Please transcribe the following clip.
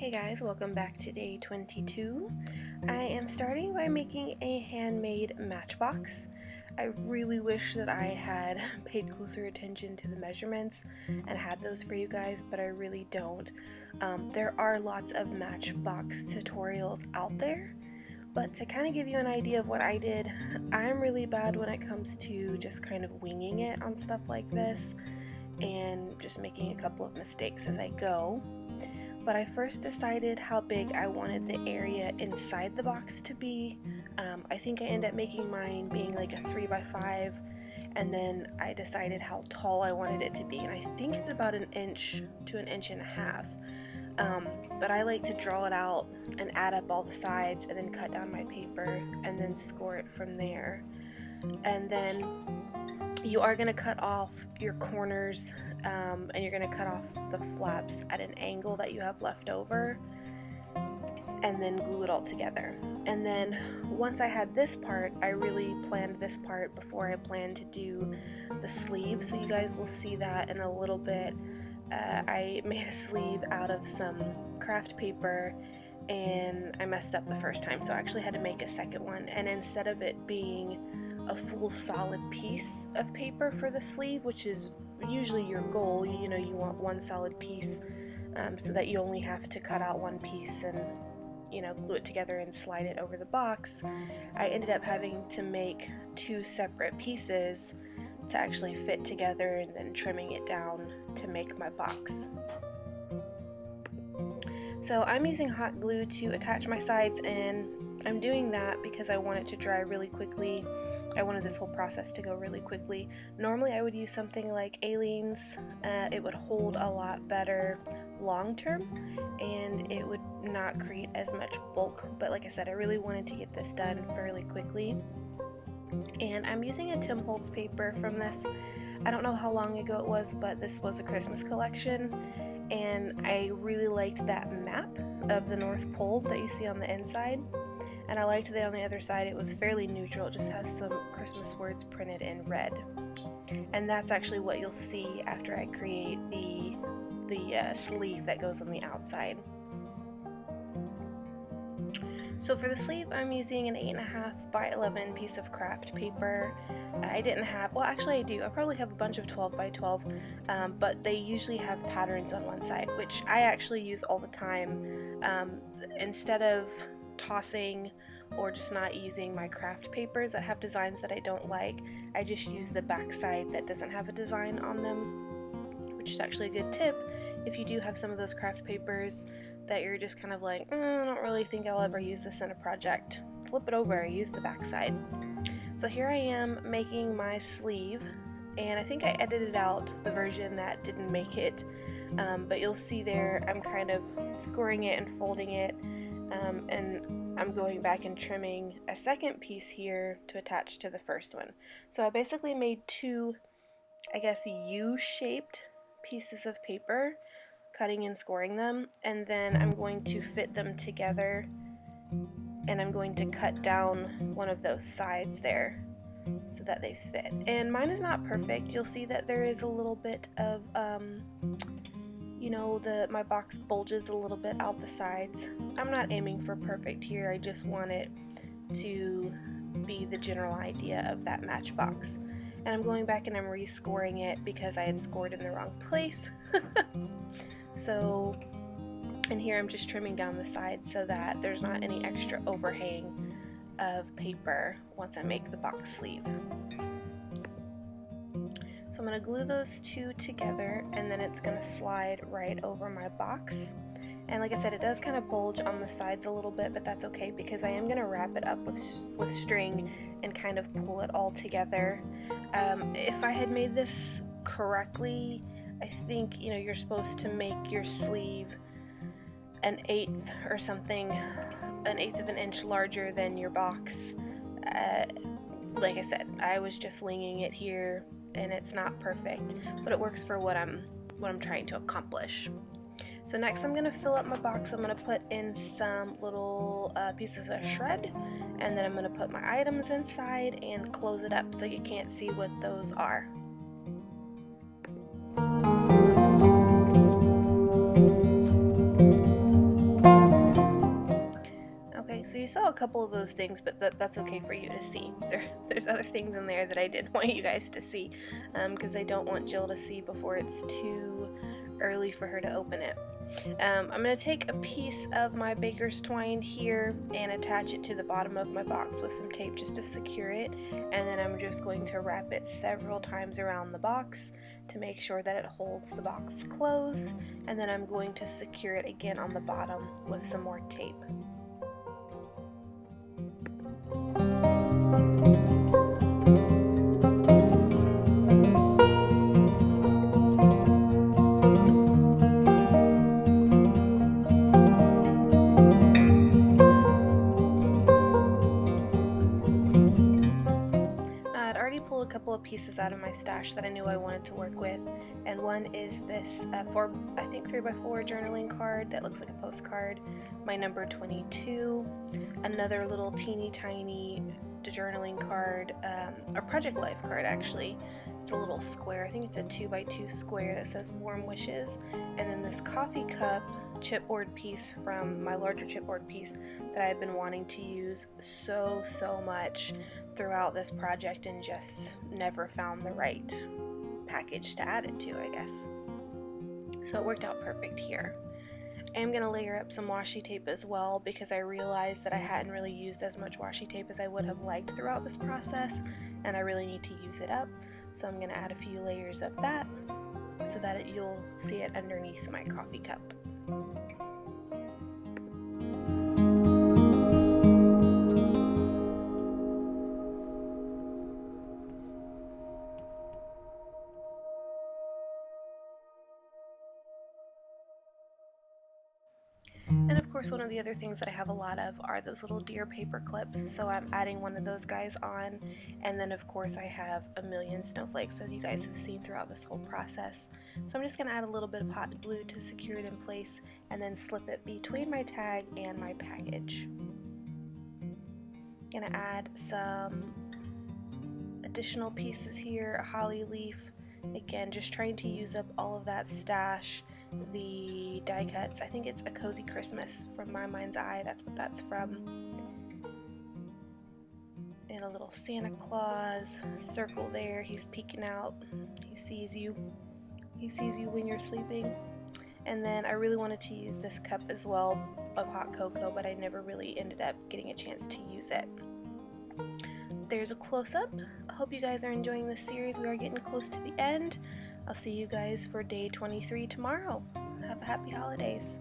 Hey guys, welcome back to day 22. I am starting by making a handmade matchbox. I really wish that I had paid closer attention to the measurements and had those for you guys, but I really don't. There are lots of matchbox tutorials out there, but to kind of give you an idea of what I did, I'm really bad when it comes to just kind of winging it on stuff like this and just making a couple of mistakes as I go. But I first decided how big I wanted the area inside the box to be. I think I ended up making mine being like a 3x5, and then I decided how tall I wanted it to be, and I think it's about 1 to 1.5 inches. But I like to draw it out and add up all the sides and then cut down my paper and then score it from there. And then you are going to cut off your corners and you're going to cut off the flaps at an angle that you have left over and then glue it all together. And then once I had this part, I really planned this part before I planned to do the sleeve, so you guys will see that in a little bit. I made a sleeve out of some craft paper and I messed up the first time, so I actually had to make a second one, and instead of it being a full solid piece of paper for the sleeve, which is usually your goal, you know, you want one solid piece so that you only have to cut out one piece and, you know, glue it together and slide it over the box. I ended up having to make 2 separate pieces to actually fit together and then trimming it down to make my box. So I'm using hot glue to attach my sides, and I'm doing that because I want it to dry really quickly. I wanted this whole process to go really quickly. Normally I would use something like Aleene's. It would hold a lot better long term and it would not create as much bulk, but like I said, I really wanted to get this done fairly quickly. And I'm using a Tim Holtz paper from this. I don't know how long ago it was, but this was a Christmas collection, and I really liked that map of the North Pole that you see on the inside. And I liked that on the other side it was fairly neutral, it just has some Christmas words printed in red. And that's actually what you'll see after I create the sleeve that goes on the outside. So for the sleeve, I'm using an 8.5 by 11 piece of craft paper. I didn't have, well actually I do, I probably have a bunch of 12 by 12, but they usually have patterns on one side, which I actually use all the time. Instead of tossing or just not using my craft papers that have designs that I don't like, I just use the back side that doesn't have a design on them, which is actually a good tip if you do have some of those craft papers that you're just kind of like, I don't really think I'll ever use this in a project. Flip it over, use the back side. So here I am making my sleeve, and I think I edited out the version that didn't make it, but you'll see there I'm kind of scoring it and folding it. And I'm going back and trimming a second piece here to attach to the first one. So I basically made 2, I guess, U-shaped pieces of paper, cutting and scoring them, and then I'm going to fit them together, and I'm going to cut down one of those sides there so that they fit. And mine is not perfect. You'll see that there is a little bit of you know, my box bulges a little bit out the sides. I'm not aiming for perfect here, I just want it to be the general idea of that matchbox. And I'm going back and I'm rescoring it because I had scored in the wrong place. So, and here I'm just trimming down the sides so that there's not any extra overhang of paper once I make the box sleeve. So I'm going to glue those 2 together, and then it's going to slide right over my box. And like I said, it does kind of bulge on the sides a little bit, but that's okay because I am going to wrap it up with string and kind of pull it all together. If I had made this correctly, I think, you know, you're supposed to make your sleeve 1/8 or something, 1/8 of an inch larger than your box. Like I said, I was just winging it here, and it's not perfect, but it works for what I'm trying to accomplish. So next I'm going to fill up my box. I'm going to put in some little pieces of shred, and then I'm going to put my items inside and close it up so you can't see what those are. you saw a couple of those things, but that's okay for you to see. There's other things in there that I didn't want you guys to see, because I don't want Jill to see before it's too early for her to open it. I'm going to take a piece of my baker's twine here and attach it to the bottom of my box with some tape just to secure it, and then I'm just going to wrap it several times around the box to make sure that it holds the box closed, and then I'm going to secure it again on the bottom with some more tape. Pulled a couple of pieces out of my stash that I knew I wanted to work with, and one is this I think 3x4 journaling card that looks like a postcard, my number 22, another little teeny tiny journaling card, a Project Life card actually. It's a little square, I think it's a 2x2 square that says warm wishes, and then this coffee cup chipboard piece from my larger chipboard piece that I've been wanting to use so much throughout this project and just never found the right package to add it to, I guess. So it worked out perfect here. I'm going to layer up some washi tape as well because I realized that I hadn't really used as much washi tape as I would have liked throughout this process, and I really need to use it up. So I'm going to add a few layers of that so that you'll see it underneath my coffee cup. And of course, one of the other things that I have a lot of are those little deer paper clips, so I'm adding one of those guys on, and then of course I have a million snowflakes, as you guys have seen throughout this whole process. So I'm just going to add a little bit of hot glue to secure it in place, and then slip it between my tag and my package. I'm going to add some additional pieces here, a holly leaf, again just trying to use up all of that stash. The die cuts, I think it's A Cozy Christmas from My Mind's Eye, that's what that's from. And a little Santa Claus circle there, he's peeking out, he sees you when you're sleeping. And then I really wanted to use this cup as well of hot cocoa, but I never really ended up getting a chance to use it. There's a close-up. I hope you guys are enjoying this series. We are getting close to the end. I'll see you guys for day 23 tomorrow. Have a happy holidays.